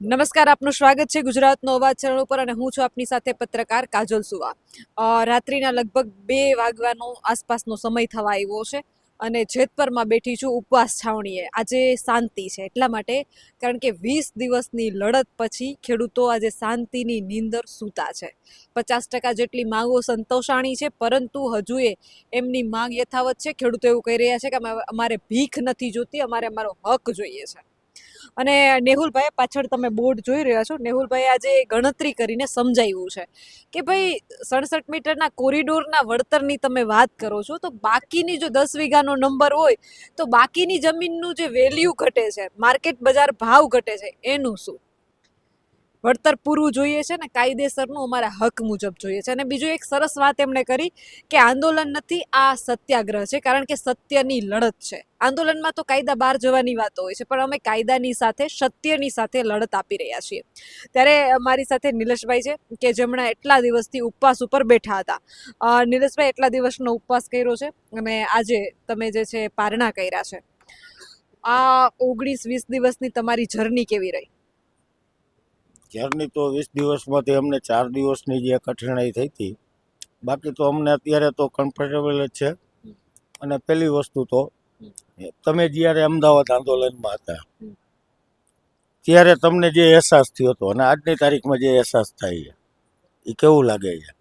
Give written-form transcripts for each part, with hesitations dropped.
નમસ્કાર, આપનું સ્વાગત છે ગુજરાતનો અવાજ ચેનલ ઉપર અને હું છું આપની સાથે પત્રકાર કાજલ સુવા. રાત્રિના લગભગ 2 વાગવાનો આસપાસનો સમય થવા આવ્યો છે અને જેતપરમાં બેઠી છું ઉપવાસ છાવણીએ. આજે શાંતિ છે એટલા માટે, કારણ કે 20 દિવસની લડત પછી ખેડૂતો આજે શાંતિની નીંદર સૂતા છે. 50% જેટલી માંગો સંતોષાણી છે, પરંતુ હજુ એમની માંગ યથાવત છે. ખેડૂતો એવું કહી રહ્યા છે કે અમારે ભીખ નથી જોતી, અમારે અમારો હક જોઈએ છે. અને નેહુલભાઈ, પાછળ તમે બોર્ડ જોઈ રહ્યા છો, નેહુલભાઈ આજે ગણતરી કરીને સમજાવ્યું છે કે ભાઈ 67 મીટરના કોરિડોરના વળતરની તમે વાત કરો છો, તો બાકીની જો 10 વીઘાનો નંબર હોય તો બાકીની જમીનનું જે વેલ્યુ ઘટે છે, માર્કેટ બજાર ભાવ ઘટે છે, એનું શું? વળતર પૂરવું જોઈએ છે ને કાયદેસરનું, અમારા હક મુજબ જોઈએ છે. અને બીજું એક સરસ વાત એમણે કરી કે આંદોલન નથી, આ સત્યાગ્રહ છે, કારણ કે સત્યની લડત છે. આંદોલનમાં તો કાયદા બહાર જવાની વાતો હોય છે, પણ અમે કાયદાની સાથે, સત્યની સાથે લડત આપી રહ્યા છીએ. ત્યારે મારી સાથે નિલેશભાઈ છે કે જેમણે એટલા દિવસથી ઉપવાસ ઉપર બેઠા હતા. નિલેશભાઈ, એટલા દિવસનો ઉપવાસ કર્યો છે અને આજે તમે જે છે પારણા કર્યા છે. આ 19-20 દિવસની તમારી જર્ની કેવી રહી? જર્ની તો 20 દિવસમાંથી અમને 4 દિવસની જે કઠિનાઈ થઈ હતી, બાકી તો અમને અત્યારે તો કમ્ફર્ટેબલ જ છે. અને પહેલી વસ્તુ તો, તમે જ્યારે અમદાવાદ આંદોલનમાં હતા ત્યારે તમને જે અહેસાસ થયો હતો અને આજની તારીખમાં જે અહેસાસ થાય છે એ કેવું લાગે છે?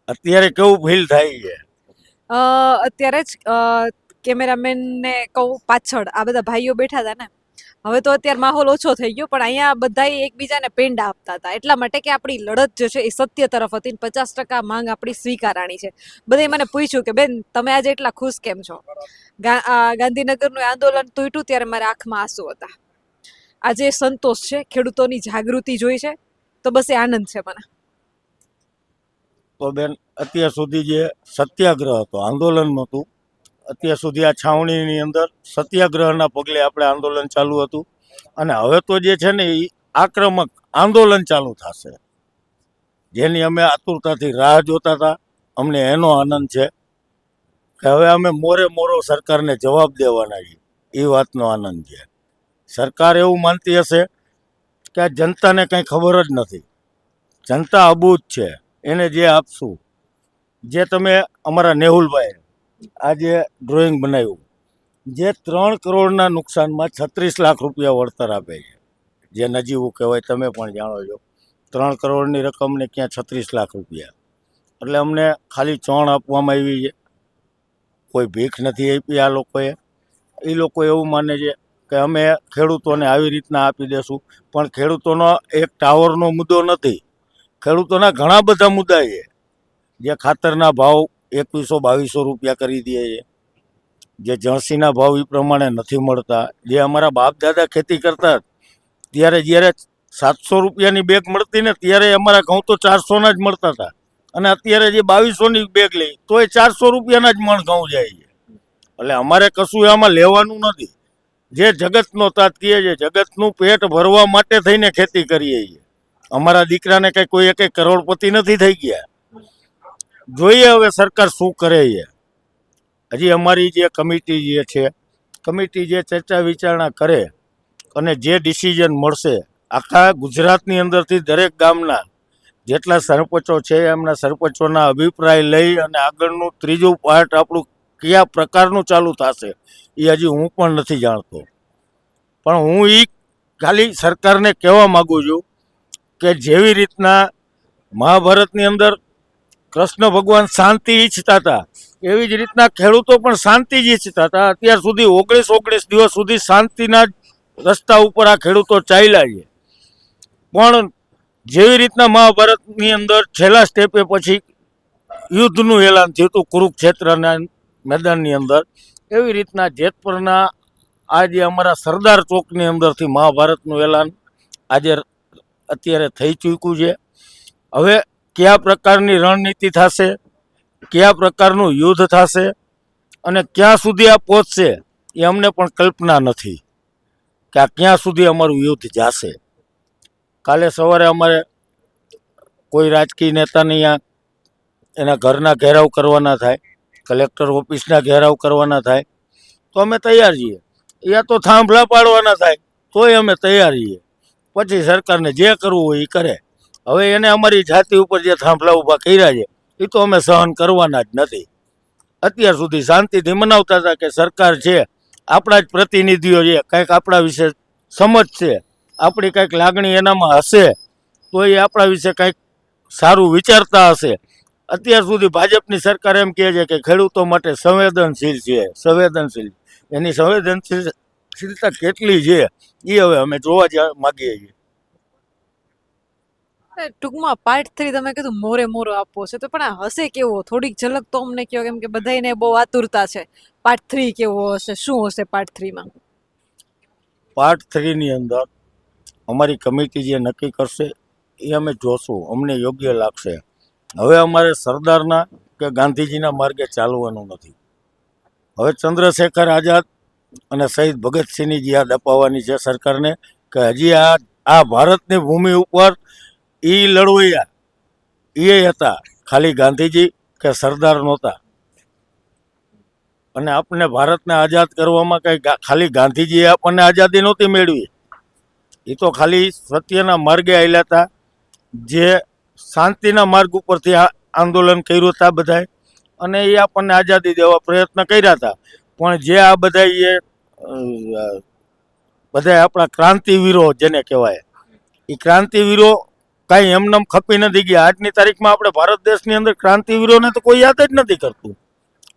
અત્યારે કેવું ફીલ થાય છે? અત્યારે જ કેમેરામેનને કહું, પાછળ આ બધા ભાઈઓ બેઠા હતા ને, હવે તો અત્યારે માહોલ ઓછો થઈ ગયો, પણ અહીંયા બધા એકબીજાને પેંડા આપતા હતા, એટલા માટે કે આપણી લડત જે છે એ સત્ય તરફ હતી. 50% માંગ આપણી સ્વીકારાણી છે. બધે મને પૂછ્યું કે બેન, તમે આજે એટલા ખુશ કેમ છો? ગાંધીનગરનું આંદોલન તૂટ્યું ત્યારે મારા આંખમાં આંસુ હતા. આજે સંતોષ છે, ખેડૂતોની જાગૃતિ જોઈ છે, તો બસ એ આનંદ છે મને. તો બેન, અત્યાર સુધી જે સત્યાગ્રહ હતો, આંદોલન નહોતું, અત્યાર સુધી આ છાવણીની અંદર સત્યાગ્રહના પગલે આપણે આંદોલન ચાલુ હતું. અને હવે તો જે છે ને એ આક્રમક આંદોલન ચાલુ થશે, જેની અમે આતુરતાથી રાહ જોતા હતા. અમને એનો આનંદ છે કે હવે અમે મોરે મોરો સરકારને જવાબ દેવાના છીએ, એ વાતનો આનંદ છે. સરકાર એવું માનતી હશે કે આ જનતાને કંઈ ખબર જ નથી, જનતા અબૂઝ છે, એને જે આપશું. જે તમે અમારા નેહુલભાઈ આજે ડ્રોઈંગ બનાવ્યું, જે 3 કરોડના નુકસાનમાં 36 લાખ રૂપિયા વળતર આપે છે, જે નજીવું કહેવાય, તમે પણ જાણો છો. 3 કરોડની રકમને ક્યાં 36 લાખ રૂપિયા? એટલે અમને ખાલી ચોણ આપવામાં આવી છે, કોઈ ભીખ નથી આપી આ લોકોએ. એ લોકો એવું માને છે કે અમે ખેડૂતોને આવી રીતના આપી દેશું, પણ ખેડૂતોનો એક ટાવરનો મુદ્દો નથી, ખેડૂતોના ઘણા બધા મુદ્દા છે. જે ખાતરના ભાવ 2100-2200 રૂપિયા કરી દે છે, જે જણસીના ભાવ એ પ્રમાણે નથી મળતા. જે અમારા બાપ દાદા ખેતી કરતા ત્યારે જ્યારે 700 રૂપિયાની બેગ મળતી ને, ત્યારે અમારા ઘઉં તો 400ના જ મળતા હતા. અને અત્યારે જે 2200ની બેગ લઈ તોય 400 રૂપિયાના જ મણ ઘઉં જાય છે. એટલે અમારે કશું આમાં લેવાનું નથી. જે જગતનો તાત કહે છે, જગતનું પેટ ભરવા માટે થઈને ખેતી કરીએ છીએ. અમારા દીકરાને કંઈ કોઈ કંઈ કરોડપતિ નથી થઈ ગયા. જોઈએ હવે સરકાર શું કરે છે. હજી અમારી જે કમિટી જે છે, કમિટી જે ચર્ચા વિચારણા કરે અને જે ડિસિઝન મળશે, આખા ગુજરાતની અંદરથી દરેક ગામના જેટલા સરપંચો છે એમના સરપંચોના અભિપ્રાય લઈ અને આગળનું ત્રીજું પાર્ટ આપણું કયા પ્રકારનું ચાલુ થશે એ હજી હું પણ નથી જાણતો. પણ હું એ ખાલી સરકારને કહેવા માગું છું કે જેવી રીતના મહાભારતની અંદર કૃષ્ણ ભગવાન શાંતિ ઈચ્છતા હતા, એવી જ રીતના ખેડૂતો પણ શાંતિ જ ઈચ્છતા હતા. અત્યાર સુધી 19 દિવસ સુધી શાંતિના રસ્તા ઉપર આ ખેડૂતો ચાલ્યા છે. પણ જેવી રીતના મહાભારતની અંદર છેલ્લા સ્ટેપે પછી યુદ્ધનું એલાન થયું હતું કુરુક્ષેત્રના મેદાનની અંદર, એવી રીતના જેતપુરના આજે અમારા સરદાર ચોકની અંદરથી મહાભારતનું એલાન આજે અત્યારે થઈ ચૂક્યું છે. હવે કયા પ્રકારની રણનીતિ થશે, કયા પ્રકારનું યુદ્ધ થશે અને ક્યાં સુધી આ પહોંચશે એ અમને પણ કલ્પના નથી કે આ ક્યાં સુધી અમારું યુદ્ધ જશે. કાલે સવારે અમારે કોઈ રાજકીય નેતાને અહીંયા એના ઘરના ઘેરાવ કરવાના થાય, કલેક્ટર ઓફિસના ઘેરાવ કરવાના થાય, તો અમે તૈયાર છીએ. યા તો થાંભલા પાડવાના થાય તોય અમે તૈયાર છીએ. પછી સરકારને જે કરવું હોય એ કરે. હવે એને અમારી જાતિ ઉપર જે થાંભલા ઊભા કર્યા છે એ તો અમે સહન કરવાના જ નથી. અત્યાર સુધી શાંતિથી મનાવતા હતા કે સરકાર છે, આપણા જ પ્રતિનિધિઓ છે, કંઈક આપણા વિશે સમજશે, આપણી કંઈક લાગણી એનામાં હશે તો એ આપણા વિશે કંઈક સારું વિચારતા હશે. અત્યાર સુધી ભાજપની સરકાર એમ કહે છે કે ખેડૂતો માટે સંવેદનશીલ છે, સંવેદનશીલ. એની સંવેદનશીલતા કેટલી છે એ હવે અમે જોવા માગીએ છીએ. ટૂંકમાં પાર્ટ 3 તમે કીધું મોરે મોરો આપવો છે, તો પણ આ હશે કેવો? થોડીક ઝલક તો અમને કહો, કેમ કે બધાયને બહુ આતુરતા છે. પાર્ટ 3 કેવો હશે? શું હશે પાર્ટ 3 માં? પાર્ટ 3ની અંદર અમારી કમિટી જે નક્કી કરશે એ અમે જોશું, અમને યોગ્ય લાગશે. હવે અમારે સરદારના કે ગાંધીજીના માર્ગે ચાલવાનું નથી. હવે ચંદ્રશેખર આઝાદ અને શહીદ ભગતસિંહની જ યાદ અપાવવાની છે સરકારને કે હજી આ ભારતની ભૂમિ ઉપર એ લડવૈયા એ હતા, ખાલી ગાંધીજી કે સરદાર નહોતા. અને આપણને ભારતને આઝાદ કરવામાં કંઈ ખાલી ગાંધીજીએ આપણને આઝાદી નહોતી મેળવી. એ તો ખાલી સત્યના માર્ગે આવેલા હતા, જે શાંતિના માર્ગ ઉપરથી આંદોલન કર્યું હતા બધાએ, અને એ આપણને આઝાદી દેવા પ્રયત્ન કર્યા હતા. પણ જે આ બધા આપણા ક્રાંતિવીરો જેને કહેવાય, એ ક્રાંતિવીરો કાંઈ એમનેમ ખપી નથી ગયા. આજની તારીખમાં આપણે ભારત દેશની અંદર ક્રાંતિવીરોને તો કોઈ યાદ જ નથી કરતું.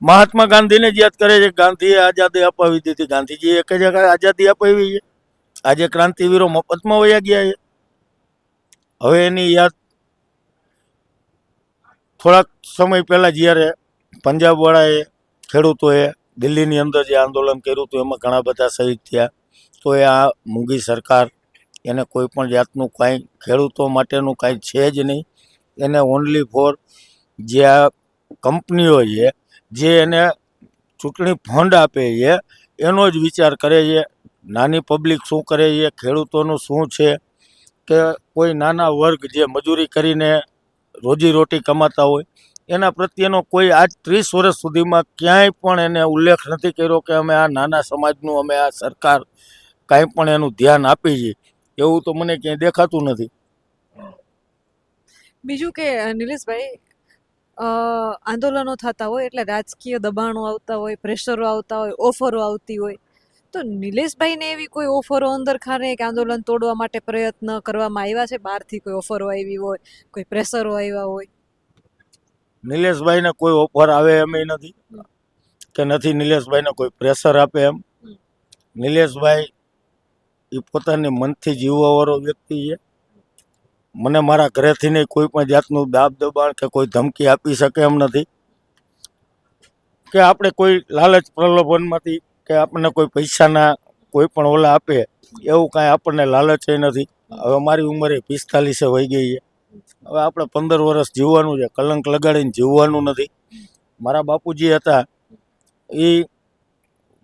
મહાત્મા ગાંધીને જ યાદ કરે છે. ગાંધીએ આઝાદી અપાવી દીધી, ગાંધીજીએ એક જ આઝાદી અપાવી છે. આજે ક્રાંતિવીરો મફતમાં વયા ગયા છે. હવે એની યાદ થોડાક સમય પહેલાં જ્યારે પંજાબવાળાએ, ખેડૂતોએ દિલ્હીની અંદર જે આંદોલન કર્યું હતું એમાં ઘણા બધા શહીદ થયા. તો એ આ મૂંગી સરકાર, એને કોઈ પણ જાતનું કાંઈ ખેડૂતો માટેનું કાંઈ છે જ નહીં. એને ઓનલી ફોર જે આ કંપનીઓ છે, જે એને ચૂંટણી ફંડ આપે છે, એનો જ વિચાર કરે છે. નાની પબ્લિક શું કરે છે, ખેડૂતોનું શું છે, કે કોઈ નાના વર્ગ જે મજૂરી કરીને રોજીરોટી કમાતા હોય એના પ્રત્યેનો કોઈ આજ 30 વર્ષ સુધીમાં ક્યાંય પણ એને ઉલ્લેખ નથી કર્યો કે અમે આ નાના સમાજનું, અમે આ સરકાર કાંઈ પણ એનું ધ્યાન આપી છે. એવું તો મને ક્યાંય દેખાતું નથી. બીજું કે નિલેશભાઈ, આંદોલનો થતા હોય એટલે રાજકીય દબાણો આવતા હોય, પ્રેશરો આવતા હોય, ઓફરો આવતી હોય. તો નિલેશભાઈને એવી કોઈ ઓફરો અંદર ખાને કે આંદોલન તોડવા માટે પ્રયત્ન કરવામાં આવ્યા છે? બહારથી કોઈ ઓફરો આવી હોય, કોઈ પ્રેશરો આવ્યા હોય? નિલેશભાઈને કોઈ ઓફર આવે એમ નથી, કે નથી નિલેશભાઈને કોઈ પ્રેશર આપે એમ. નિલેશભાઈ એ પોતાની મનથી જીવવાવાળો વ્યક્તિ છે. મને મારા ઘરેથી નહીં કોઈ પણ જાતનું દાબ દબાણ કે કોઈ ધમકી આપી શકે એમ નથી, કે આપણે કોઈ લાલચ પ્રલોભનમાંથી કે આપણને કોઈ પૈસાના કોઈ પણ ઓલા આપે એવું કાંઈ આપણને લાલચ નથી. હવે મારી ઉંમરે 45 વહી ગઈ છે. હવે આપણે 15 વર્ષ જીવવાનું છે, કલંક લગાડીને જીવવાનું નથી. મારા બાપુજી હતા એ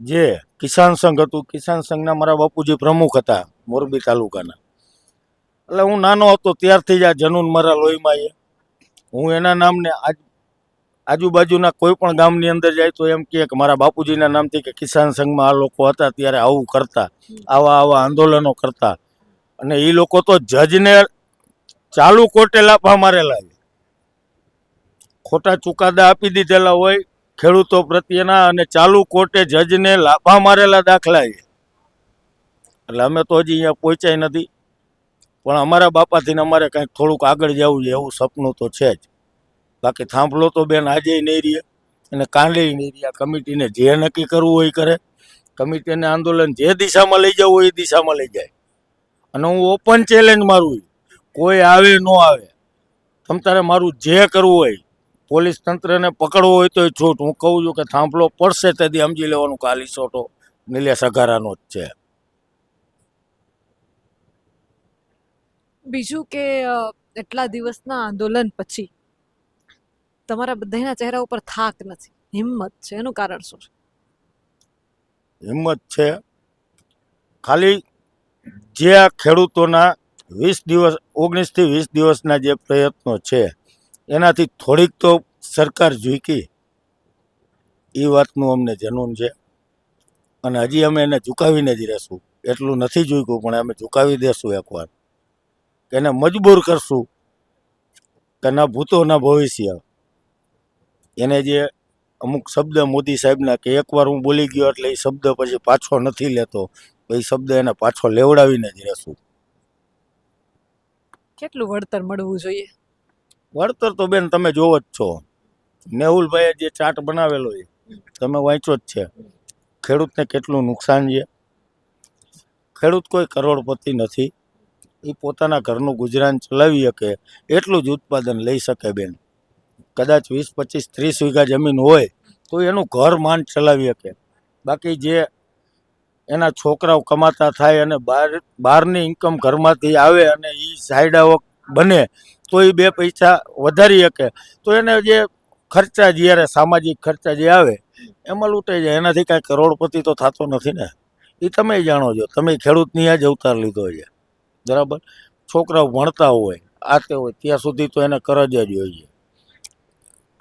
જે કિસાન સંઘ હતું, કિસાન સંઘના મારા બાપુજી પ્રમુખ હતા મોરબી તાલુકાના. એટલે હું નાનો હતો ત્યારથી જ આ જનૂન મારા લોહીમાં છે. હું એના નામને આજુબાજુના કોઈ પણ ગામની અંદર જાય તો એમ કહે કે મારા બાપુજીના નામથી કે કિસાન સંઘમાં આ લોકો હતા ત્યારે આવું કરતા, આવા આંદોલનો કરતા. અને એ લોકો તો જજને ચાલુ કોર્ટે લાફા મારેલા છે, ખોટા ચુકાદા આપી દીધેલા હોય ખેડૂતો પ્રત્યેના, અને ચાલુ કોર્ટે જજને લાફા મારેલા દાખલા છે. એટલે અમે તો હજી અહીંયા પહોંચ્યા નથી, પણ અમારા બાપાથી અમારે કંઈક થોડુંક આગળ જવું છે એવું સપનું તો છે જ. બાકી થાંભલો તો બેન આજે નહીં રહે અને કાંડે નહીં રહે. કમિટીને જે નક્કી કરવું હોય કરે, કમિટીને આંદોલન જે દિશામાં લઈ જવું હોય એ દિશામાં લઈ જાય. અને હું ઓપન ચેલેન્જ મારું, કોઈ આવે ન આવે, તમ તારે મારું જે કરવું હોય, પોલીસ તંત્રને પકડવો હોય તો છૂટ. હું કહું છું કે થાંભલો પડશે તેથી સમજી લેવાનું કે આ લીસોટો નિલેશ અઘારાનો જ છે. બીજું કે એટલા દિવસના આંદોલન પછી તમારા બધાના ચહેરા ઉપર થાક નથી, હિંમત છે. એનું કારણ શું છે? હિંમત છે ખાલી જે આ ખેડૂતોના 20 દિવસ, 19 થી 20 દિવસના જે પ્રયત્નો છે એનાથી થોડીક તો સરકાર ઝૂકી, એ વાતનું અમને જનૂન છે. અને હજી અમે એને ઝુકાવીને જ રહેશું. એટલું નથી જોઈતું, પણ અમે ઝુકાવી દેશું એકવાર, કે એને મજબૂર કરશું કે ના ભૂતો ના ભવિષ્ય. એને જે અમુક શબ્દ મોદી સાહેબના કે એકવાર હું બોલી ગયો એટલે એ શબ્દ પછી પાછો નથી લેતો, તો એ શબ્દ એને પાછો લેવડાવીને જ રહેશું. કેટલું વળતર મળવું જોઈએ? વળતર તો બેન તમે જોવો જ છો, મેહુલભાઈએ જે ચાર્ટ બનાવેલો છે તમે વાંચો જ છે. ખેડૂતને કેટલું નુકસાન છે. ખેડૂત કોઈ કરોડપતિ નથી, એ પોતાના ઘરનું ગુજરાન ચલાવી શકે એટલું જ ઉત્પાદન લઈ શકે બેન. કદાચ 20, 25, 30 વીઘા જમીન હોય તો એનું ઘર માંડ ચલાવી શકે. બાકી જે એના છોકરાઓ કમાતા થાય અને બહારની ઇન્કમ ઘરમાંથી આવે અને એ સાઈડ આવક બને તો એ 2 પૈસા વધારી શકે, તો એને જે ખર્ચા જ્યારે સામાજિક ખર્ચા જે આવે એમાં લૂંટાઈ જાય. એનાથી કાંઈ કરોડપતિ તો થતો નથી ને, એ તમે જાણો છો. તમે ખેડૂતની આ જ અવતાર લીધો છે, બરાબર. છોકરાઓ ભણતા હોય આ તે હોય ત્યાં સુધી તો એને કરજ જ હોય છે.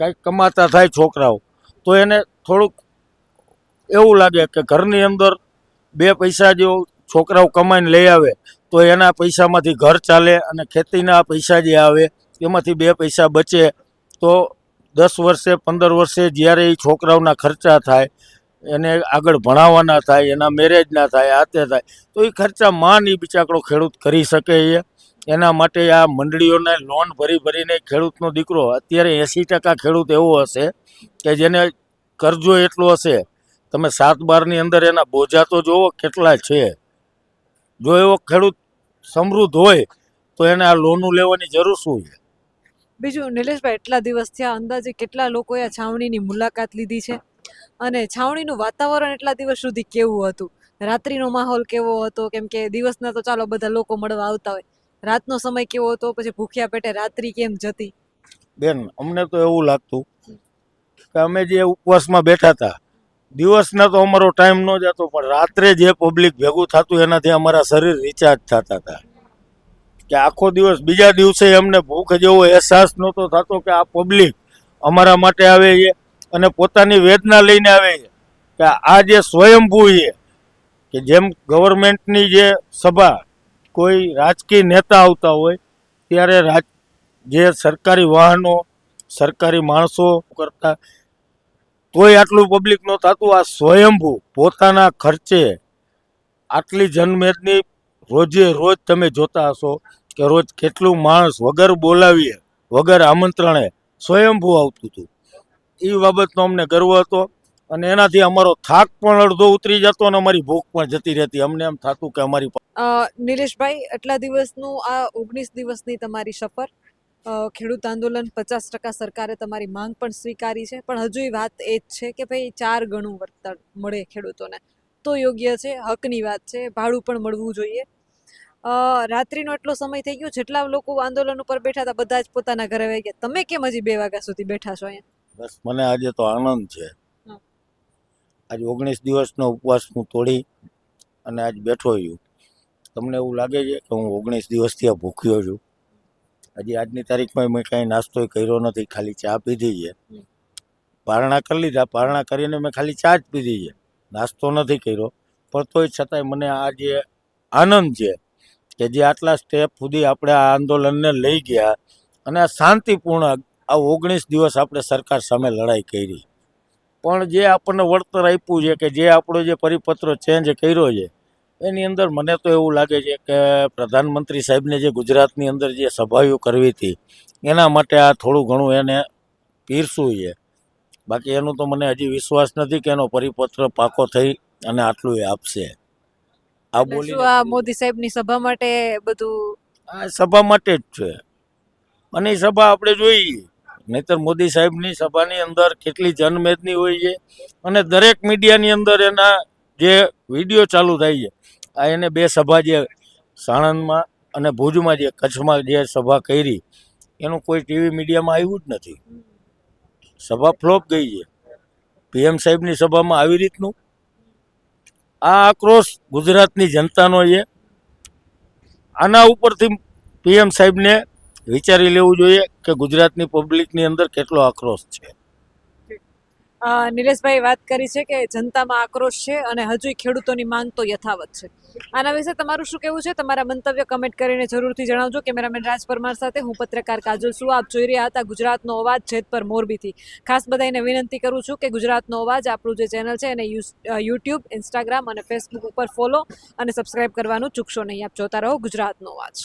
કાંઈક કમાતા થાય છોકરાઓ તો એને થોડુંક એવું લાગે કે ઘરની અંદર 2 પૈસા જો છોકરાઓ કમાઈને લઈ આવે તો એના પૈસામાંથી ઘર ચાલે, અને ખેતીના પૈસા જે આવે એમાંથી 2 પૈસા બચે તો 10 વર્ષે 15 વર્ષે જ્યારે એ છોકરાઓના ખર્ચા થાય, એને આગળ ભણાવવાના થાય, એના મેરેજના થાય, આ તે થાય, તો એ ખર્ચા માન એ બિચારો ખેડૂત કરી શકે છે. એના માટે આ મંડળીઓને લોન ભરીને ખેડૂતનો દીકરો, અત્યારે 80% ખેડૂત એવો હશે કે જેને કરજો એટલો હશે. તમે 7-12ની અંદર એના બોજા તો જોવો કેટલા છે. જો એવો ખેડૂત સમૃદ્ધ હોય તો એને આ લોનું લેવાની જરૂર શું છે? બીજું નિલેશભાઈ, એટલા દિવસ થયા, અંદાજે કેટલા લોકોએ આ છાવણીની મુલાકાત લીધી છે? અને છાવણીનું વાતાવરણ એટલા દિવસ સુધી કેવું હતું? રાત્રિનો માહોલ કેવો હતો? કેમ કે દિવસના તો ચાલો બધા લોકો મળવા આવતા હોય, રાતનો સમય કેવો હતો? પછી ભૂખ્યા પેટે રાત્રિ કેમ જતી? બેન અમને તો એવું લાગતું કે અમે જે ઉપવાસમાં બેઠા હતા, દિવસના તો અમારો ટાઈમ ન જતો, પણ રાત્રે જે પબ્લિક ભેગું થતું એનાથી અમારા શરીર રિચાર્જ થતા હતા. કે આખો દિવસ બીજા દિવસે અમને ભૂખ જેવો અહેસાસ નહોતો થતો કે આ પબ્લિક અમારા માટે આવે છે અને પોતાની વેદના લઈને આવે છે. કે આ જે સ્વયંભૂ છે, કે જેમ ગવર્મેન્ટની જે સભા કોઈ રાજકીય નેતા આવતા હોય ત્યારે જે સરકારી વાહનો સરકારી માણસો કરતા તોય આટલું પબ્લિક નો થતું. આ સ્વયંભૂ પોતાના ખર્ચે આટલી જનમેદની રોજે રોજ તમે જોતા હશો કે રોજ કેટલું માણસ વગર બોલાવીએ વગર આમંત્રણે સ્વયંભૂ આવતું હતું. એ બાબતનો અમને ગર્વ હતો, અને એનાથી અમારો થાક પણ અડધો ઉતરી જતો અને અમારી ભૂખ પણ જતી રહેતી. અમને એમ થતું કે અમારી નિલેશભાઈ, આટલા દિવસનું આ 19 દિવસની તમારી સફર, ખેડૂત આંદોલન 50% સરકારે તમારી માંગ પણ સ્વીકારી છે, પણ હજુ વાત એ જ છે કે ભાઈ 4 ગણું વળતર મળે ખેડૂતોને તો યોગ્ય છે, હકની વાત છે, ભાડું પણ મળવું જોઈએ. રાત્રિનો એટલો સમય થઈ ગયો, જેટલા લોકો આંદોલન ઉપર બેઠા હતા બધા જ પોતાના ઘરે વહી ગયા. તમે કેમ હજી 2 વાગ્યા સુધી બેઠા છો અહીંયા? બસ મને આજે તો આનંદ છે. આજ 19 દિવસનો ઉપવાસ હું તોડી અને આજ બેઠો છું. તમને એવું લાગે છે કે હું 19 દિવસથી આ ભૂખ્યો છું? હજી આજની તારીખમાં મેં કાંઈ નાસ્તો કર્યો નથી, ખાલી ચા પીધી છે. પારણા કરી લીધા, પારણા કરીને મેં ખાલી ચા જ પીધી છે, નાસ્તો નથી કર્યો. પણ તોય છતાંય મને આ જે આનંદ છે કે જે આટલા સ્ટેપ સુધી આપણે આ આંદોલનને લઈ ગયા અને આ શાંતિપૂર્ણ આ 19 દિવસ આપણે સરકાર સામે લડાઈ કરી, પણ જે આપણને વળતર આપ્યું છે કે જે આપણો જે પરિપત્ર ચેન્જ કર્યો છે એની અંદર મને તો એવું લાગે છે કે પ્રધાનમંત્રી સાહેબને જે ગુજરાતની અંદર જે સભાઓ કરવી હતી એના માટે આ થોડું ઘણું એને પીરસું છે. બાકી એનું તો મને હજી વિશ્વાસ નથી કે એનો પરિપત્ર પાકો થઈ અને આટલું એ આપશે. આ બોલી આ મોદી સાહેબની સભા માટે બધું આ સભા માટે જ છે, અને એ સભા આપણે જોઈએ. નહીતર મોદી સાહેબની સભાની અંદર કેટલી જનમેદની હોય છે, અને દરેક મીડિયાની અંદર એના જે વિડીયો ચાલુ થાય છે. આ એને 2 સભા જે સાણંદમાં અને ભુજમાં જે કચ્છમાં જે સભા કરી એનું કોઈ ટીવી મીડિયામાં આવ્યું જ નથી. સભા ફ્લોપ ગઈ છે. પીએમ સાહેબની સભામાં આવી રીતનું આ આક્રોશ ગુજરાતની જનતાનો છે. આના ઉપરથી પીએમ સાહેબને વિચારી લેવું જોઈએ કે ગુજરાતની પબ્લિકની અંદર કેટલો આક્રોશ છે. નિલેશભાઈ વાત કરી છે કે જનતામાં આક્રોશ છે અને હજુ ખેડૂતોની માંગ તો યથાવત છે. આના વિશે તમારું શું કહેવું છે? તમારા મંતવ્ય કમેન્ટ કરીને જરૂરથી જણાવજો. કેમેરામેન રાજ પરમાર સાથે હું પત્રકાર કાજલ સુવા. આપ જોઈ રહ્યા હતા ગુજરાતનો અવાજ જેતપર મોરબીથી. ખાસ બધાને વિનંતી કરું છું કે ગુજરાતનો અવાજ આપણું જે ચેનલ છે એને યુટ્યુબ, ઇન્સ્ટાગ્રામ અને ફેસબુક ઉપર ફોલો અને સબસ્ક્રાઇબ કરવાનું ચૂકશો નહીં. આપ જોતા રહો ગુજરાતનો અવાજ.